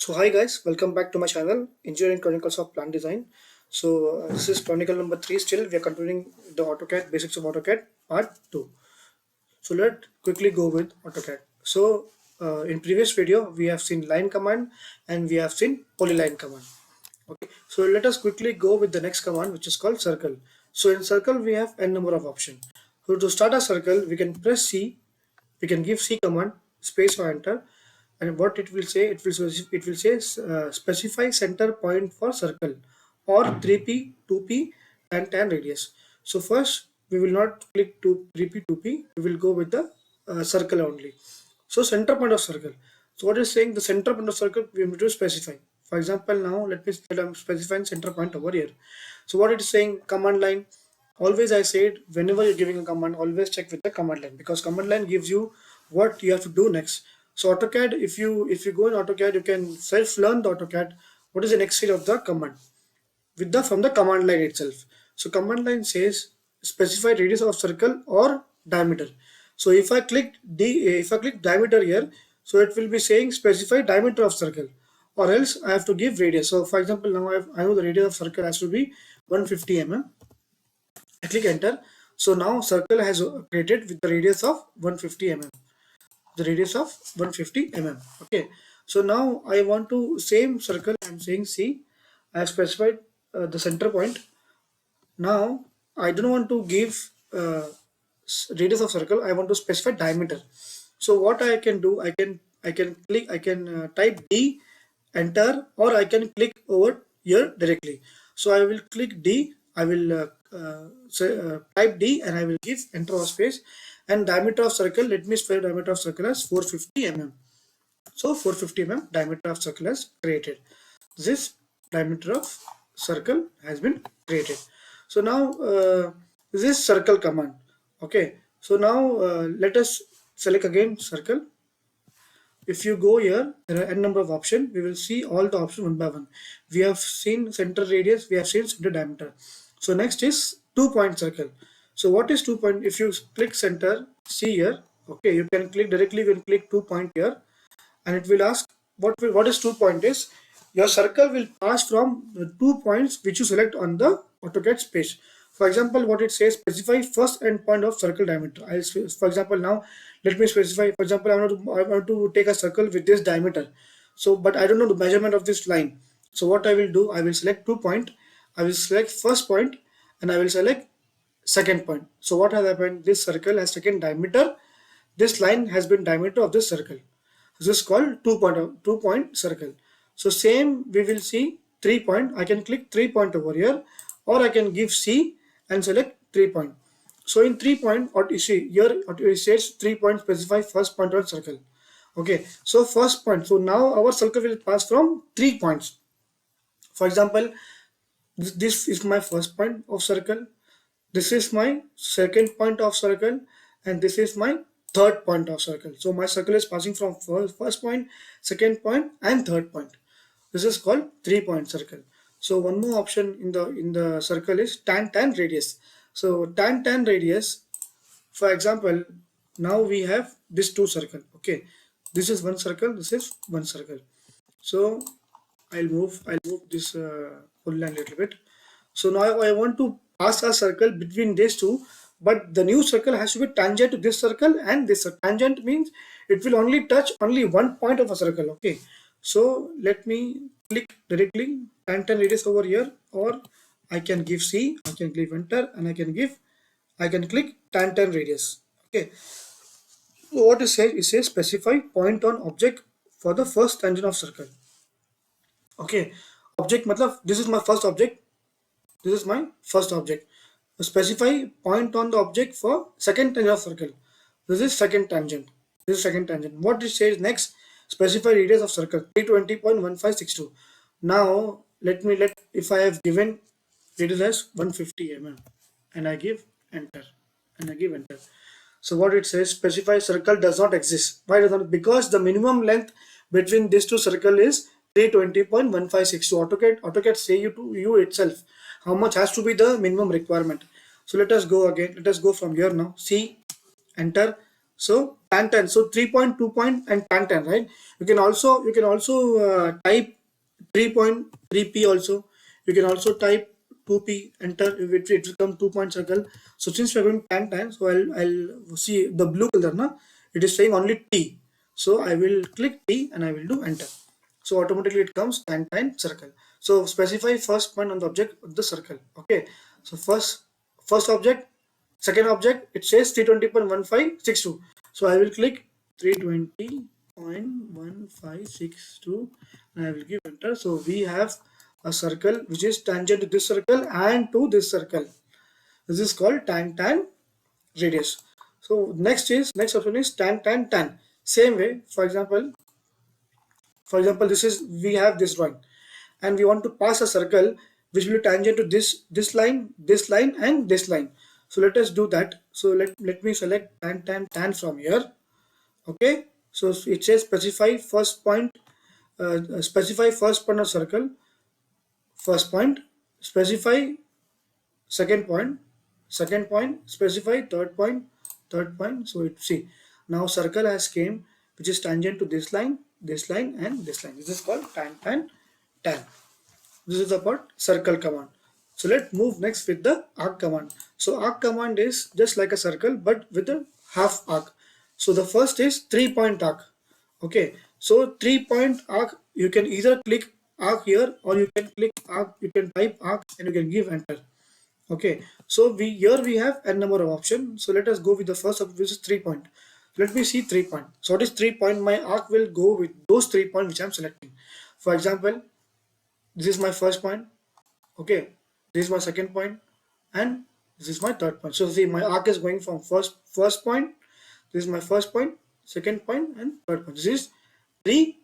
So hi guys, welcome back to my channel, Engineering Chronicles of Plant Design. So this is Chronicle number 3 still. We are continuing the AutoCAD, basics of AutoCAD part 2. So let's quickly go with AutoCAD. So in previous video, we have seen line command and we have seen polyline command. Okay, so let us quickly go with the next command, which is called circle. So in circle, we have n number of options. So to start a circle, we can press C, we can give C command, space or enter, and what it will say, it will say specify center point for circle or 3p 2p and tan radius. So first we will not click to 3p 2p, we will go with the circle only. So center point of circle, so what is saying, the center point of circle we need to specify. For example, now let me say I'm specifying center point over here. So what it is saying, command line. Always I said, whenever you're giving a command, always check with the command line, because command line gives you what you have to do next. So AutoCAD, if you go in AutoCAD, you can self-learn the AutoCAD. What is the next stage of the command with the from the command line itself. So command line says specify radius of circle or diameter. So if I click diameter here, so it will be saying specify diameter of circle, or else I have to give radius. So for example, now I know the radius of circle has to be 150 mm. I click enter. So now circle has created with the radius of 150 mm. The radius of 150 mm. Okay. So now I want to same circle. I'm saying C. I have specified the center point. Now I don't want to give radius of circle. I want to specify diameter. So what I can do, I can type D, enter, or I can click over here directly. So I will click D. I will type D and I will give enter or space, and diameter of circle. Let me spell diameter of circle as 450 mm. So 450 mm diameter of circle is created. This diameter of circle has been created. So now this circle command. Okay. So now let us select again circle. If you go here, there are n number of options. We will see all the options one by one. We have seen center radius, we have seen center diameter. So next is 2-point circle. So what is 2-point? If you click center, see here, okay, you can click directly, you can click 2-point here, and it will ask what is 2-point is. Your circle will pass from the 2 points which you select on the AutoCAD space. For example, what it says, specify first endpoint of circle diameter. For example, now let me specify. For example, I want to take a circle with this diameter. So, but I don't know the measurement of this line. So what I will do, I will select 2-point. I will select first point, and I will select second point. So what has happened? This circle has taken diameter. This line has been diameter of this circle. This is called 2-point circle. So same we will see 3-point. I can click 3-point over here, or I can give C and select 3-point. So in 3-point, what you see here, it says 3-point specify first point on circle. Okay, so first point. So now our circle will pass from 3 points. For example, this is my first point of circle. This is my second point of circle, and this is my third point of circle. So my circle is passing from first point, second point, and third point. This is called 3-point circle. So one more option in the circle is tan radius. So tan radius, for example, now we have this 2 circle. Okay, this is one circle, this is one circle. So I'll move this whole line a little bit. So now I want to pass a circle between these two, but the new circle has to be tangent to this circle, and this tangent means it will only touch only one point of a circle. Okay, so let me click directly tan radius over here, or I can give C, I can give enter, and I can click tan radius. Okay, so what it says specify point on object for the first tangent of circle. Okay, object matlab this is my first object. This is my first object. Specify point on the object for second tangent of circle. This is second tangent. This is second tangent. What it says next, specify radius of circle 320.1562. Now let if I have given radius as 150 mm, and I give enter, and I give enter. So what it says, specify circle does not exist. Why does not? Because the minimum length between these two circle is 320.1562. AutoCAD say you itself how much has to be the minimum requirement. So let us go again. Let us go from here now. C, enter. So tan tan. So 3 point, 2 point, and tan tan, right? You can also type 3.3p also. You can also type 2p, enter, it will come 2 point circle. So since we are going tan tan, so I'll see the blue color na, it is saying only T. So I will click T and I will do enter. So automatically it comes tan tan circle. So specify first point on the object of the circle. Okay. So first object, second object, it says 320.1562. So I will click 320.1562 and I will give enter. So we have a circle which is tangent to this circle and to this circle. This is called tan tan radius. So next option is tan tan tan. Same way, for example, this is, we have this drawing and we want to pass a circle which will be tangent to this line and this line. So let us do that. So let me select tan tan tan from here. Okay, so it says specify first point of circle, first point, specify second point, specify third point. So it, see, now circle has came which is tangent to this line and this line. This is called tan tan tan. This is about circle command. So let's move next with the arc command. So arc command is just like a circle but with a half arc. So the first is 3 point arc. Okay, so 3 point arc, you can either click arc here or you can click arc, you can type arc and you can give enter. Okay, so we have a number of options. So let us go with the first of which is 3 point. Let me see 3 point. So what is 3 point? My arc will go with those 3 points which I'm selecting. For example, this is my first point. Okay, this is my second point, and this is my third point. So see, my arc is going from first point. This is my first point, second point, and third point. This is 3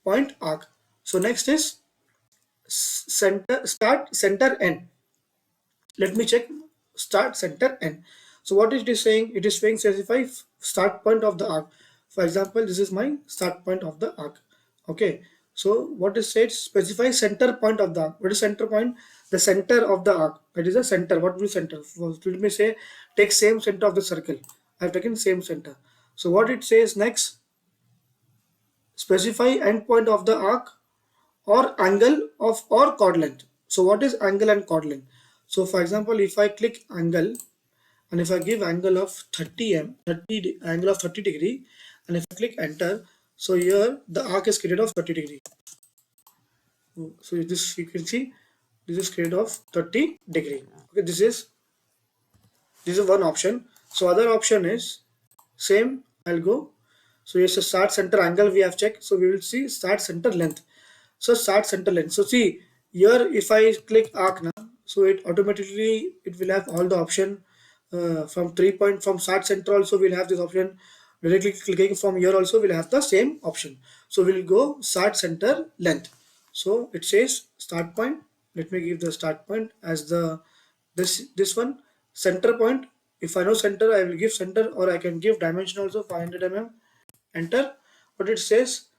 point arc. So next is start, center, end. Let me check start, center, end. So what it is saying? It is saying specify start point of the arc. For example, this is my start point of the arc. Okay, so what is said? Specify center point of the arc. What is center point? The center of the arc. That is the center. What will center? Let me say take same center of the circle. I have taken same center. So what it says next? Specify end point of the arc or angle of or chord length. So what is angle and chord length? So for example, if I click angle and if I give angle of 30 angle of 30 degree, and if I click enter, so here the arc is created of 30 degree. So this, you can see, this is created of 30 degree. Okay, this is one option. So other option is same. I'll go. So yes, a start center angle we have checked. So we will see start center length. So start center length. So see here, if I click arc now, so it automatically it will have all the option from 3 point, from start center also we'll have this option. Directly clicking from here also we'll have the same option. So we'll go start center length. So it says start point. Let me give the start point as the this one, center point. If I know center, I will give center, or I can give dimension also 500 mm. Enter. But it says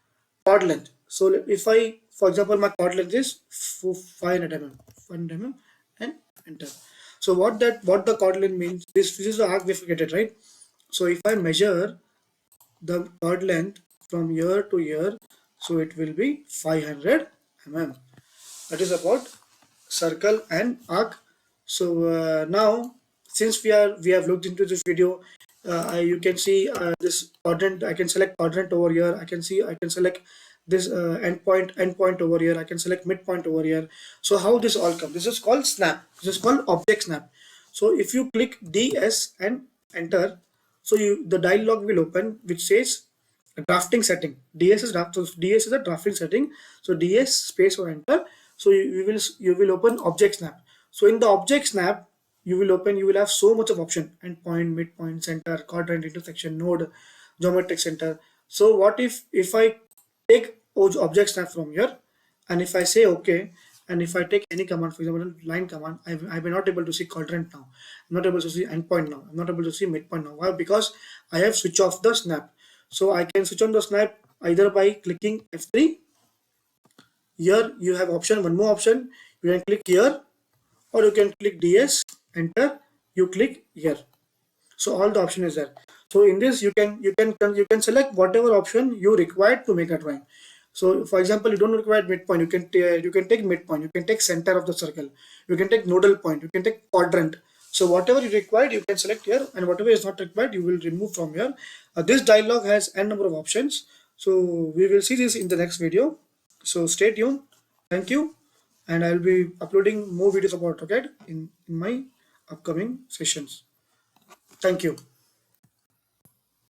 chord length. So if I, for example, my chord length is 500 mm, 500 mm, and enter. So what the chord length means? This is the arc we've created, right? So if I measure the chord length from here to here, so it will be 500 mm. That is about circle and arc. So now, since we have looked into this video, you can see this quadrant. I can select quadrant over here. I can select this endpoint over here. I can select midpoint over here. So how this all come? This is called snap. This is called object snap. So if you click DS and enter, so the dialog will open which says drafting setting. DS is draft. So DS is a drafting setting. So DS space or enter. So you will open object snap. So in the object snap, you will have so much of option: endpoint, midpoint, center, quadrant, intersection, node, geometric center. So what if I take object snap from here, and if I say okay, and if I take any command, for example line command, I may not able to see quadrant now. I'm not able to see endpoint now. I'm not able to see midpoint now. Why? Because I have switched off the snap. So I can switch on the snap either by clicking F3. Here you have option, one more option. You can click here, or you can click DS, enter, you click here. So all the option is there. So in this, you can select whatever option you require to make a drawing. So for example, you don't require midpoint. You can take midpoint. You can take center of the circle. You can take nodal point. You can take quadrant. So whatever you require, you can select here, and whatever is not required, you will remove from here. This dialog has n number of options. So we will see this in the next video. So stay tuned. Thank you, and I will be uploading more videos about AutoCAD in my upcoming sessions. Thank you.